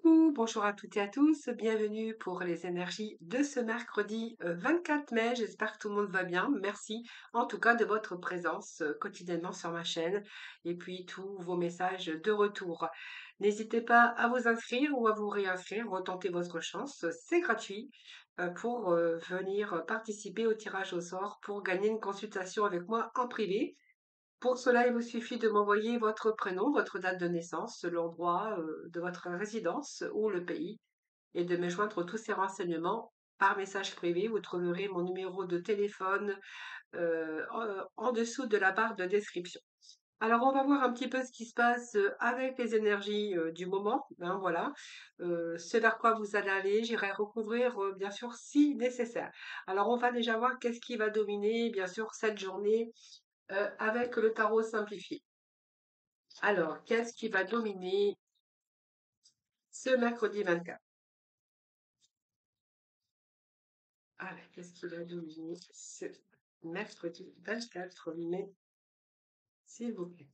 Coucou, bonjour à toutes et à tous, bienvenue pour les énergies de ce mercredi 24 mai. J'espère que tout le monde va bien. Merci en tout cas de votre présence quotidiennement sur ma chaîne et puis tous vos messages de retour. N'hésitez pas à vous inscrire ou à vous réinscrire, retenter votre chance, c'est gratuit pour venir participer au tirage au sort pour gagner une consultation avec moi en privé. Pour cela, il vous suffit de m'envoyer votre prénom, votre date de naissance, l'endroit de votre résidence ou le pays et de me joindre tous ces renseignements par message privé. Vous trouverez mon numéro de téléphone en dessous de la barre de description. Alors, on va voir un petit peu ce qui se passe avec les énergies du moment. Hein, voilà. Ce vers quoi vous allez aller, j'irai recouvrir bien sûr si nécessaire. Alors, on va déjà voir qu'est-ce qui va dominer bien sûr cette journée avec le tarot simplifié. Alors, qu'est-ce qui va dominer ce mercredi 24? Alors, qu'est-ce qui va dominer ce mercredi 24 mai, s'il vous plaît?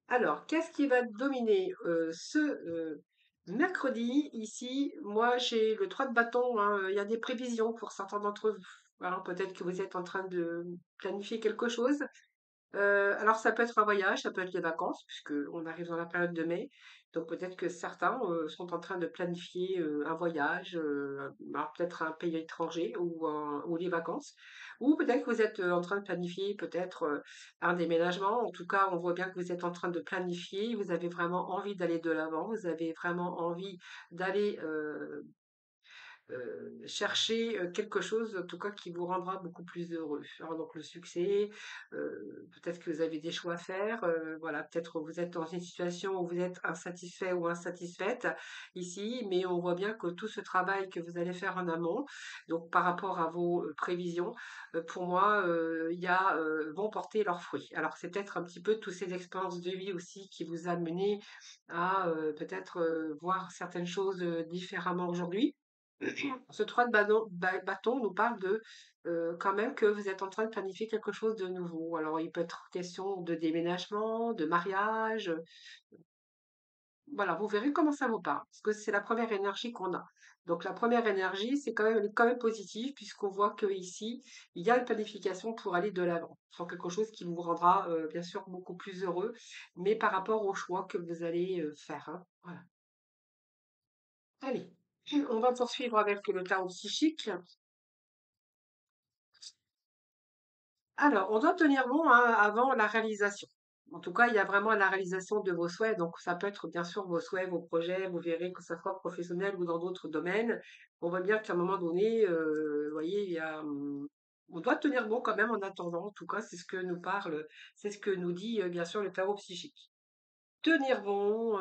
Alors, qu'est-ce qui va dominer ce mercredi? Ici, moi, j'ai le 3 de bâton, hein. Il y a des prévisions pour certains d'entre vous. Alors, peut-être que vous êtes en train de planifier quelque chose. Alors ça peut être un voyage, ça peut être les vacances, puisque on arrive dans la période de mai. Donc peut-être que certains sont en train de planifier un voyage, alors peut-être un pays étranger ou les vacances. Ou peut-être que vous êtes en train de planifier peut-être un déménagement. En tout cas, on voit bien que vous êtes en train de planifier. Vous avez vraiment envie d'aller de l'avant. Vous avez vraiment envie d'aller chercher quelque chose, en tout cas, qui vous rendra beaucoup plus heureux. Alors, donc, le succès, peut-être que vous avez des choix à faire, voilà, peut-être vous êtes dans une situation où vous êtes insatisfait ou insatisfaite ici, mais on voit bien que tout ce travail que vous allez faire en amont, donc par rapport à vos prévisions, pour moi, vont porter leurs fruits. Alors, c'est peut-être un petit peu toutes ces expériences de vie aussi qui vous a mené à peut-être voir certaines choses différemment aujourd'hui. Ce 3 de bâton nous parle de quand même que vous êtes en train de planifier quelque chose de nouveau. Alors, il peut être question de déménagement, de mariage. Voilà, vous verrez comment ça vous parle, parce que c'est la première énergie qu'on a. Donc, la première énergie, elle est quand même positive, puisqu'on voit que ici, il y a une planification pour aller de l'avant, sur quelque chose qui vous rendra bien sûr beaucoup plus heureux, mais par rapport au choix que vous allez faire. Hein. Voilà. Allez, on va poursuivre avec le tarot psychique. Alors, on doit tenir bon, hein, avant la réalisation. En tout cas, il y a vraiment la réalisation de vos souhaits. Donc, ça peut être bien sûr vos souhaits, vos projets. Vous verrez que ce soit professionnel ou dans d'autres domaines. On voit bien qu'à un moment donné, vous voyez, on doit tenir bon quand même en attendant. En tout cas, c'est ce que nous parle, c'est ce que nous dit bien sûr le tarot psychique. Tenir bon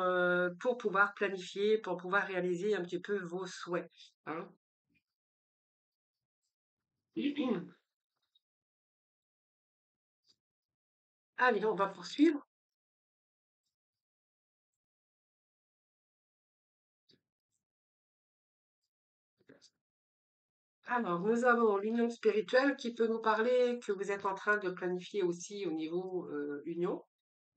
pour pouvoir planifier, pour pouvoir réaliser un petit peu vos souhaits. Hein. Allez, on va poursuivre. Alors, nous avons l'union spirituelle qui peut nous parler que vous êtes en train de planifier aussi au niveau union.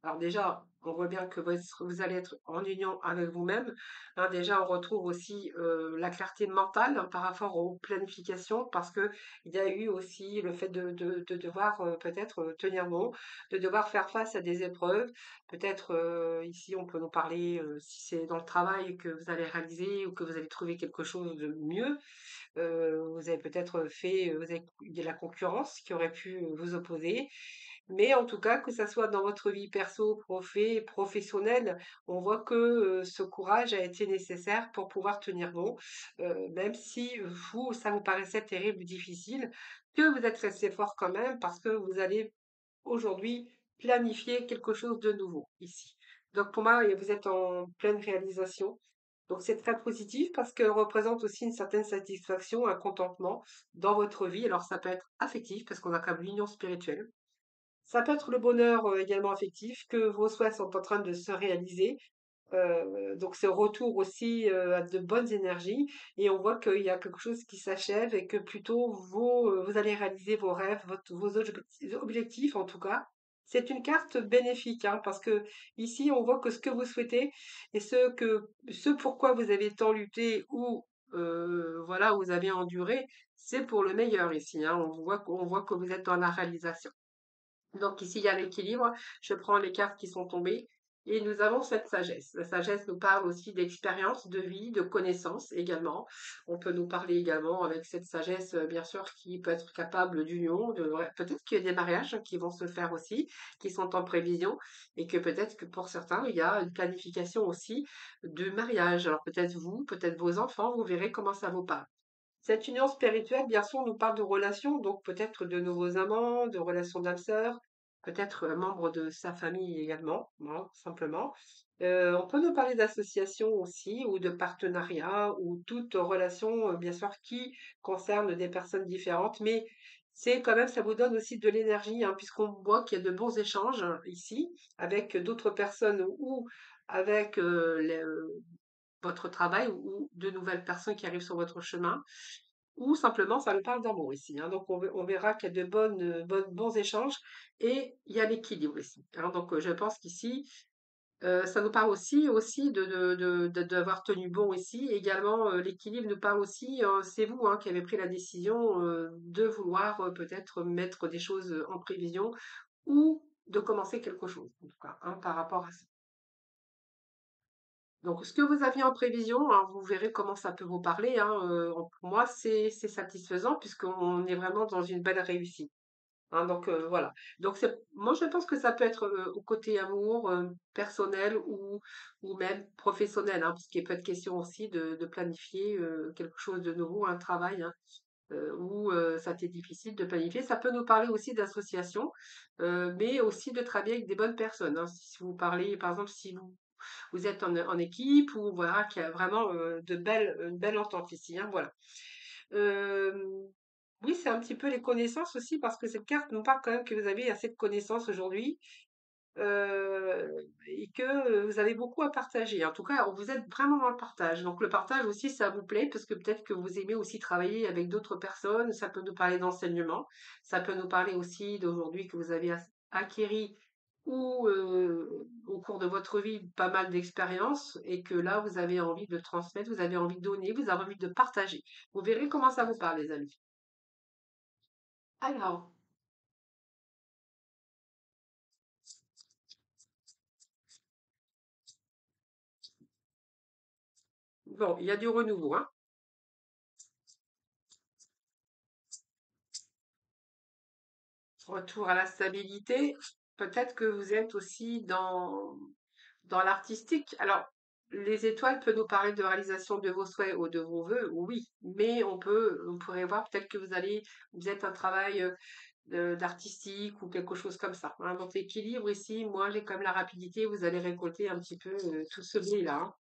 Alors déjà, on voit bien que vous allez être en union avec vous-même. Hein, déjà, on retrouve aussi la clarté mentale, hein, par rapport aux planifications, parce que il y a eu aussi le fait de devoir peut-être tenir bon, de devoir faire face à des épreuves. Peut-être ici, on peut nous parler si c'est dans le travail que vous allez réaliser ou que vous allez trouver quelque chose de mieux. Vous avez peut-être vous avez eu de la concurrence qui aurait pu vous opposer. Mais en tout cas, que ça soit dans votre vie perso, professionnelle, on voit que ce courage a été nécessaire pour pouvoir tenir bon, même si vous, ça vous paraissait terrible ou difficile, que vous êtes resté fort quand même parce que vous allez aujourd'hui planifier quelque chose de nouveau ici. Donc pour moi, vous êtes en pleine réalisation. Donc c'est très positif parce que représente aussi une certaine satisfaction, un contentement dans votre vie. Alors ça peut être affectif parce qu'on a quand même l'union spirituelle. Ça peut être le bonheur également affectif, que vos souhaits sont en train de se réaliser. Donc c'est retour aussi à de bonnes énergies et on voit qu'il y a quelque chose qui s'achève et que plutôt vous allez réaliser vos rêves, vos objectifs en tout cas. C'est une carte bénéfique, hein, parce que ici, on voit que ce que vous souhaitez et ce pourquoi vous avez tant lutté ou voilà, vous avez enduré, c'est pour le meilleur ici, hein. On voit que vous êtes dans la réalisation. Donc ici, il y a l'équilibre. Je prends les cartes qui sont tombées et nous avons cette sagesse. La sagesse nous parle aussi d'expérience, de vie, de connaissances également. On peut nous parler également avec cette sagesse, bien sûr, qui peut être capable d'union. Peut-être qu'il y a des mariages qui vont se faire aussi, qui sont en prévision et que peut-être que pour certains, il y a une planification aussi de mariage. Alors peut-être vous, peut-être vos enfants, vous verrez comment ça vous parle. Cette union spirituelle, bien sûr, nous parle de relations, donc peut-être de nouveaux amants, de relations d'âme sœur, peut-être membre de sa famille également, hein, simplement. On peut nous parler d'associations aussi, ou de partenariats, ou toute relation, bien sûr, qui concerne des personnes différentes, mais c'est quand même, ça vous donne aussi de l'énergie, hein, puisqu'on voit qu'il y a de bons échanges ici, avec d'autres personnes ou avec votre travail ou de nouvelles personnes qui arrivent sur votre chemin. Ou simplement, ça nous parle d'amour ici, hein. Donc, on verra qu'il y a de bons échanges et il y a l'équilibre ici, hein. Donc, je pense qu'ici, ça nous parle aussi d'avoir tenu bon ici. Également, l'équilibre nous parle aussi, c'est vous, hein, qui avez pris la décision de vouloir peut-être mettre des choses en prévision ou de commencer quelque chose, en tout cas, hein, par rapport à ça. Donc, ce que vous aviez en prévision, hein, vous verrez comment ça peut vous parler, hein, pour moi, c'est satisfaisant puisqu'on est vraiment dans une belle réussite, hein, donc voilà. Donc moi, je pense que ça peut être, au côté amour, personnel ou même professionnel, hein, parce qu'il peut être question aussi de planifier, quelque chose de nouveau, un travail, hein, où, ça t'est difficile de planifier. Ça peut nous parler aussi d'association, mais aussi de travailler avec des bonnes personnes, hein. Si vous parlez, par exemple, si vous êtes en équipe ou voilà, qu'il y a vraiment une belle entente ici, hein, voilà. Euh, oui, c'est un petit peu les connaissances aussi, parce que cette carte nous parle quand même que vous avez assez de connaissances aujourd'hui et que vous avez beaucoup à partager. En tout cas, vous êtes vraiment dans le partage. Donc le partage aussi, ça vous plaît parce que peut-être que vous aimez aussi travailler avec d'autres personnes. Ça peut nous parler d'enseignement. Ça peut nous parler aussi d'aujourd'hui que vous avez acquéri ou au cours de votre vie pas mal d'expériences et que là, vous avez envie de transmettre, vous avez envie de donner, vous avez envie de partager. Vous verrez comment ça vous parle, les amis. Alors, bon, il y a du renouveau, hein. Retour à la stabilité. Peut-être que vous êtes aussi dans l'artistique. Alors, les étoiles peuvent nous parler de réalisation de vos souhaits ou de vos vœux, oui, mais on pourrait voir peut-être que vous êtes un travail d'artistique ou quelque chose comme ça, hein. Donc l'équilibre ici, moi j'ai comme la rapidité, vous allez récolter un petit peu tout ce blé-là, hein.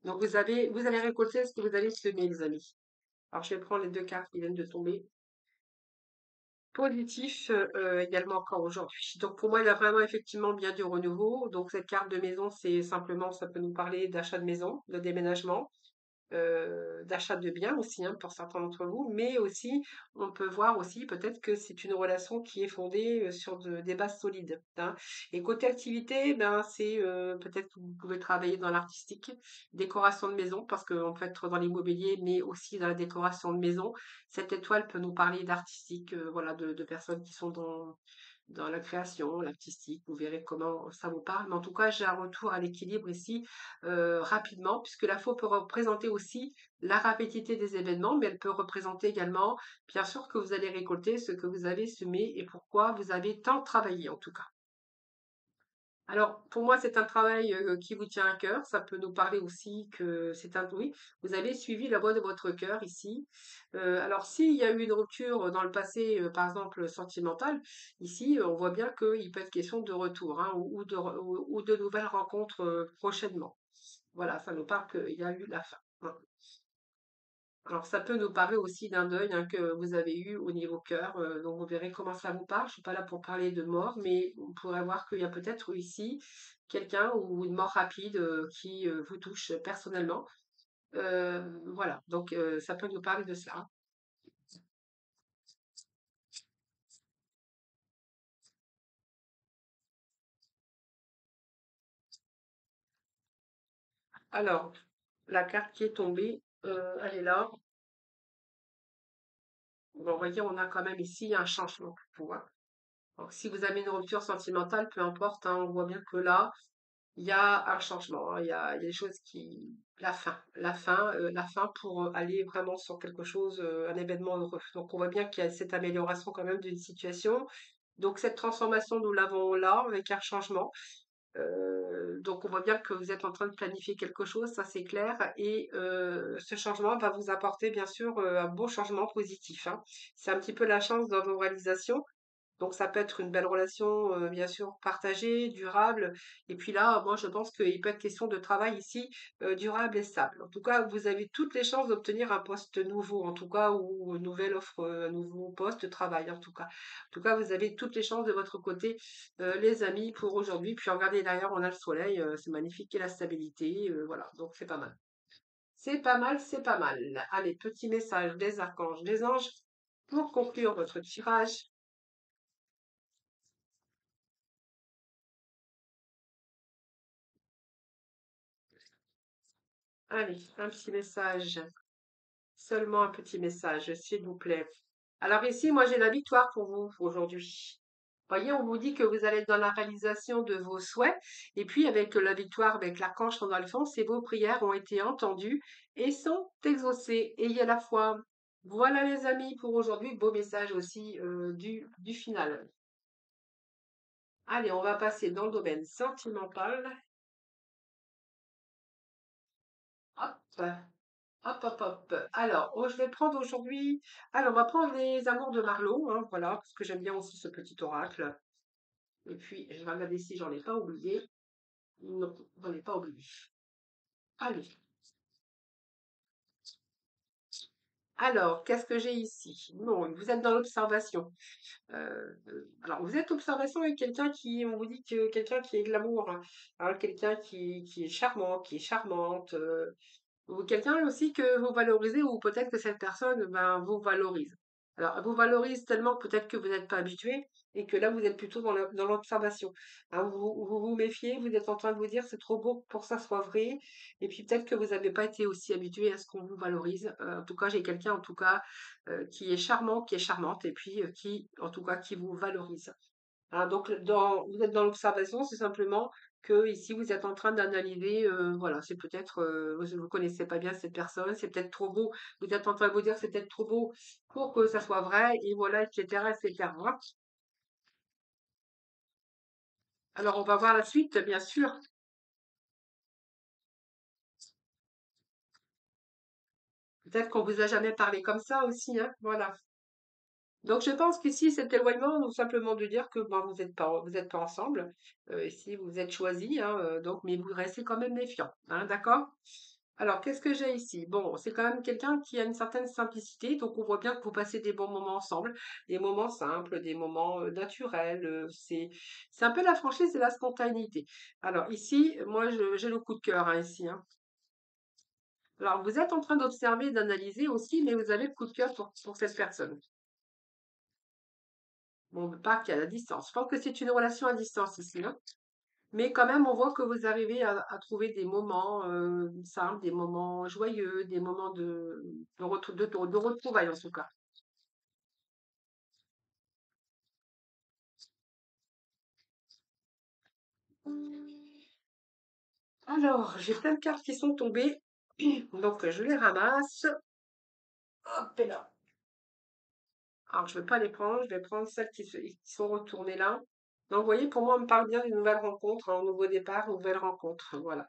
Donc vous allez récolter ce que vous allez semer, les amis. Alors je vais prendre les deux cartes qui viennent de tomber. Positif également encore aujourd'hui. Donc pour moi, il y a vraiment effectivement bien du renouveau. Donc cette carte de maison, c'est simplement, ça peut nous parler d'achat de maison, de déménagement, d'achat de biens aussi, hein, pour certains d'entre vous, mais aussi, on peut voir aussi peut-être que c'est une relation qui est fondée sur des bases solides, hein. Et côté activité, ben, c'est peut-être que vous pouvez travailler dans l'artistique, décoration de maison, parce qu'on peut être dans l'immobilier, mais aussi dans la décoration de maison. Cette étoile peut nous parler d'artistique, voilà, de personnes qui sont dans la création, l'artistique, vous verrez comment ça vous parle. Mais en tout cas, j'ai un retour à l'équilibre ici rapidement, puisque la faux peut représenter aussi la rapidité des événements, mais elle peut représenter également, bien sûr, que vous allez récolter ce que vous avez semé et pourquoi vous avez tant travaillé en tout cas. Alors, pour moi, c'est un travail qui vous tient à cœur. Ça peut nous parler aussi que c'est un... Oui, vous avez suivi la voie de votre cœur ici. Alors, s'il y a eu une rupture dans le passé, par exemple sentimentale, ici, on voit bien qu'il peut être question de retour, hein, ou de nouvelles rencontres prochainement. Voilà, ça nous parle qu'il y a eu la fin, hein. Alors, ça peut nous parler aussi d'un deuil, hein, que vous avez eu au niveau cœur. Donc, vous verrez comment ça vous parle. Je suis pas là pour parler de mort, mais on pourrait voir qu'il y a peut-être ici quelqu'un ou une mort rapide qui vous touche personnellement. Voilà, donc ça peut nous parler de cela. Alors, la carte qui est tombée, elle est là. Bon, on va dire, on a quand même ici un changement pour vous, hein. Donc, si vous avez une rupture sentimentale, peu importe, hein, on voit bien que là, il y a un changement, hein. Il y a des choses qui... la fin pour aller vraiment sur quelque chose, un événement heureux. Donc, on voit bien qu'il y a cette amélioration quand même d'une situation. Donc, cette transformation, nous l'avons là, avec un changement. Donc on voit bien que vous êtes en train de planifier quelque chose, ça c'est clair, et ce changement va vous apporter bien sûr un beau changement positif, hein. C'est un petit peu la chance dans vos réalisations. Donc ça peut être une belle relation, bien sûr partagée, durable. Et puis là, moi je pense qu'il peut être question de travail ici, durable et stable. En tout cas, vous avez toutes les chances d'obtenir un poste nouveau, en tout cas, ou une nouvelle offre, un nouveau poste de travail, en tout cas. En tout cas, vous avez toutes les chances de votre côté, les amis, pour aujourd'hui. Puis regardez derrière, on a le soleil, c'est magnifique, et la stabilité, voilà, donc c'est pas mal. C'est pas mal, c'est pas mal. Allez, petit message des archanges, des anges, pour conclure votre tirage. Allez, un petit message, seulement un petit message, s'il vous plaît. Alors ici, moi, j'ai la victoire pour vous aujourd'hui. Voyez, on vous dit que vous allez être dans la réalisation de vos souhaits. Et puis, avec la victoire, avec l'archange dans le fond, c'est vos prières ont été entendues et sont exaucées. Ayez la foi. Voilà, les amis, pour aujourd'hui. Beau message aussi du final. Allez, on va passer dans le domaine sentimental. Hop. Hop, hop, hop. Alors, je vais prendre aujourd'hui. Alors, on va prendre les amours de Marlowe, hein, voilà, parce que j'aime bien aussi ce petit oracle. Et puis, je vais regarder si j'en ai pas oublié. Non, j'en ai pas oublié. Allez. Alors, qu'est-ce que j'ai ici? Non, vous êtes dans l'observation. Alors, vous êtes observation avec quelqu'un qui, on vous dit que quelqu'un qui est glamour, hein, quelqu'un qui est charmant, qui est charmante. Ou quelqu'un aussi que vous valorisez ou peut-être que cette personne ben, vous valorise. Alors, elle vous valorise tellement que peut-être que vous n'êtes pas habitué et que là, vous êtes plutôt dans l'observation. Hein, vous méfiez, vous êtes en train de vous dire c'est trop beau pour que ça soit vrai. Et puis peut-être que vous n'avez pas été aussi habitué à ce qu'on vous valorise. En tout cas, j'ai quelqu'un en tout cas qui est charmant, qui est charmante et puis qui, en tout cas, qui vous valorise. Hein, donc, vous êtes dans l'observation, c'est simplement que ici vous êtes en train d'analyser, voilà, c'est peut-être, vous connaissez pas bien cette personne, c'est peut-être trop beau, vous êtes en train de vous dire c'est peut-être trop beau pour que ça soit vrai, et voilà, etc., etc. Alors, on va voir la suite, bien sûr. Peut-être qu'on vous a jamais parlé comme ça aussi, hein, voilà. Donc, je pense qu'ici, cet éloignement, nous simplement de dire que ben, vous êtes pas ensemble, ici vous êtes choisis, hein, donc, mais vous restez quand même méfiant, hein, d'accord? Alors, qu'est-ce que j'ai ici? Bon, c'est quand même quelqu'un qui a une certaine simplicité, donc on voit bien que vous passez des bons moments ensemble, des moments simples, des moments naturels. C'est un peu la franchise et la spontanéité. Alors ici, moi, j'ai le coup de cœur, hein, ici, hein. Alors, vous êtes en train d'observer, d'analyser aussi, mais vous avez le coup de cœur pour cette personne. Bon, pas qu'à la distance. Je pense que c'est une relation à distance ici, hein. Mais quand même, on voit que vous arrivez à trouver des moments simples, des moments joyeux, des moments de retrouvailles en tout cas. Alors, j'ai plein de cartes qui sont tombées, donc je les ramasse. Hop et là. Alors, je ne vais pas les prendre, je vais prendre celles qui sont retournées là. Donc, vous voyez, pour moi, on me parle bien d'une nouvelle rencontre, un nouveau départ, une nouvelle rencontre. Voilà.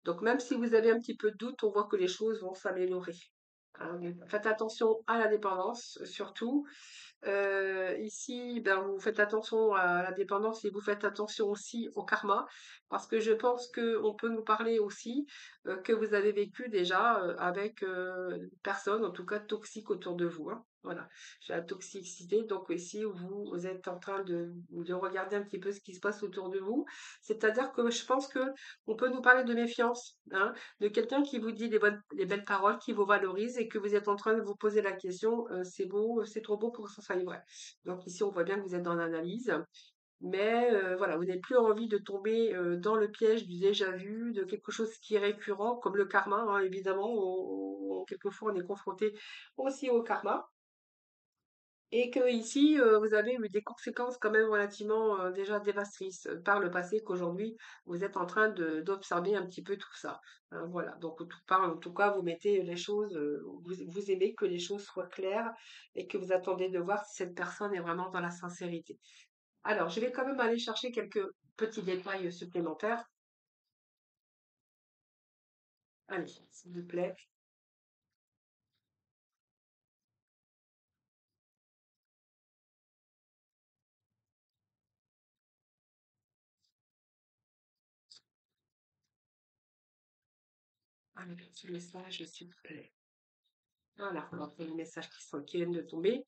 Donc, même si vous avez un petit peu de doute, on voit que les choses vont s'améliorer. Hein. Faites attention à la dépendance, surtout. Ici, ben, vous faites attention à la dépendance et vous faites attention aussi au karma, parce que je pense qu'on peut nous parler aussi que vous avez vécu déjà avec une personne, en tout cas toxique autour de vous, hein. Voilà, j'ai la toxicité, donc ici vous êtes en train de regarder un petit peu ce qui se passe autour de vous. C'est-à-dire que je pense que on peut nous parler de méfiance, hein, de quelqu'un qui vous dit les belles paroles, qui vous valorise et que vous êtes en train de vous poser la question, c'est beau, c'est trop beau pour que ça soit vrai. Donc ici, on voit bien que vous êtes dans l'analyse. mais voilà, vous n'avez plus envie de tomber dans le piège du déjà vu, de quelque chose qui est récurrent, comme le karma, hein, évidemment. Quelquefois, on est confronté aussi au karma. Et que ici, vous avez eu des conséquences quand même relativement déjà dévastatrices par le passé, qu'aujourd'hui, vous êtes en train d'observer un petit peu tout ça. Hein, voilà. Donc, en tout cas, vous mettez les choses, vous aimez que les choses soient claires et que vous attendez de voir si cette personne est vraiment dans la sincérité. Alors, je vais quand même aller chercher quelques petits détails supplémentaires. Allez, s'il vous plaît. Allez, petit message, s'il vous plaît. Voilà, on va les messages qui viennent de tomber.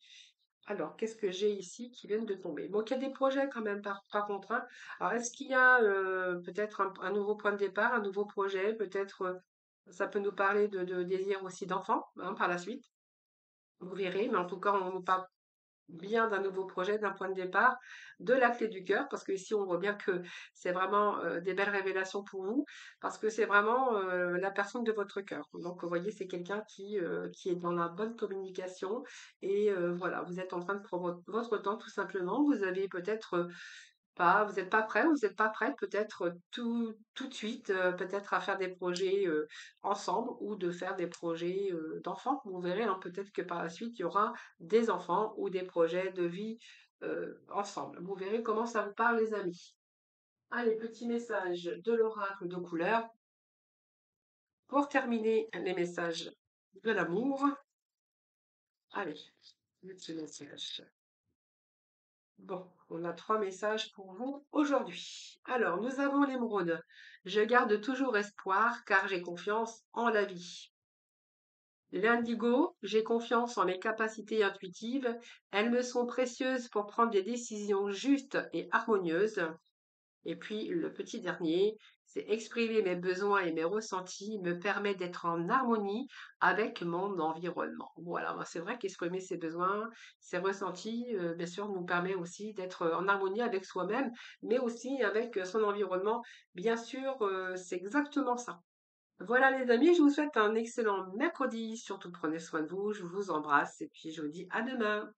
Alors, qu'est-ce que j'ai ici qui viennent de tomber? Donc, il y a des projets quand même par contre, hein. Alors, est-ce qu'il y a peut-être un nouveau point de départ, un nouveau projet? Peut-être ça peut nous parler de désir aussi d'enfant, hein, par la suite. Vous verrez, mais en tout cas, on nous parle bien d'un nouveau projet, d'un point de départ, de la clé du cœur, parce que ici on voit bien que c'est vraiment des belles révélations pour vous, parce que c'est vraiment la personne de votre cœur. Donc vous voyez, c'est quelqu'un qui est dans la bonne communication et voilà, vous êtes en train de prendre votre temps tout simplement. Vous avez peut-être pas, vous n'êtes pas prêt, vous n'êtes pas prête peut-être tout de suite, peut-être à faire des projets ensemble ou de faire des projets d'enfants. Vous verrez, hein, peut-être que par la suite, il y aura des enfants ou des projets de vie ensemble. Vous verrez comment ça vous parle, les amis. Allez, petit message de l'oracle de couleur. Pour terminer les messages de l'amour, allez, petit message. Bon, on a 3 messages pour vous aujourd'hui. Alors, nous avons l'émeraude. Je garde toujours espoir car j'ai confiance en la vie. L'indigo, j'ai confiance en mes capacités intuitives. Elles me sont précieuses pour prendre des décisions justes et harmonieuses. Et puis le petit dernier, c'est exprimer mes besoins et mes ressentis me permet d'être en harmonie avec mon environnement. Voilà, ben, c'est vrai qu'exprimer ses besoins, ses ressentis, bien sûr, nous permet aussi d'être en harmonie avec soi-même, mais aussi avec son environnement. Bien sûr, c'est exactement ça. Voilà les amis, je vous souhaite un excellent mercredi. Surtout prenez soin de vous, je vous embrasse et puis je vous dis à demain.